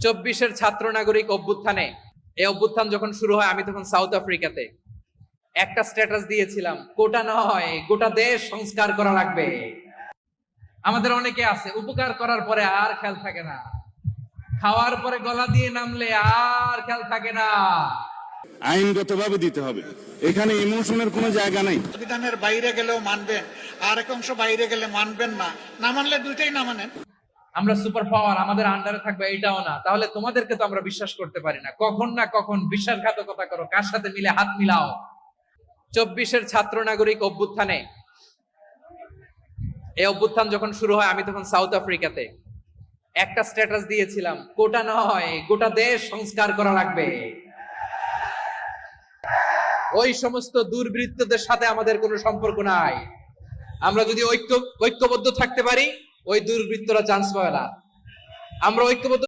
চব্বিশের ছাত্র নাগরিক অভ্যুত্থানে এই অভ্যুত্থান যখন শুরু হয় আমি তখন সাউথ আফ্রিকাতে একটা স্ট্যাটাস দিয়েছিলাম, কোটা নয় গোটা দেশ সংস্কার করা লাগবে। আমাদের অনেকে আছে উপকার করার পরে আর খেয়াল থাকে না, খাওয়ার পরে গলা দিয়ে নামলে আর খেয়াল থাকে না। আইনগতভাবে দিতে হবে, এখানে ইমোশনের কোনো জায়গা নাই। সংবিধানের বাইরে গেলেও মানবেন, আর এক অংশ বাইরে গেলে মানবেন না, না মানলে দুইটাই না মানেন। আমরা সুপার পাওয়ার, আমাদের আন্ডারে থাকবে এটাও না, তাহলে তোমাদেরকে তো আমরা বিশ্বাস করতে পারি না। কখন না কখন বিশ্বাসঘাতকতা করো, কার সাথে মিলে হাত মিলাও। চব্বিশের ছাত্র নাগরিক অভ্যুত্থানে এই অভ্যুত্থান যখন শুরু হয় আমি তখন সাউথ আফ্রিকাতে একটা স্ট্যাটাস দিয়েছিলাম, কোটা নয় গোটা দেশ সংস্কার করা লাগবে। ওই সমস্ত দুর্বৃত্তদের সাথে আমাদের কোনো সম্পর্ক নাই। আমরা যদি ঐক্যবদ্ধ থাকতে পারি, ওই দুর্বৃত্তরা চান্স পাবে না। আমরা ঐক্যবদ্ধ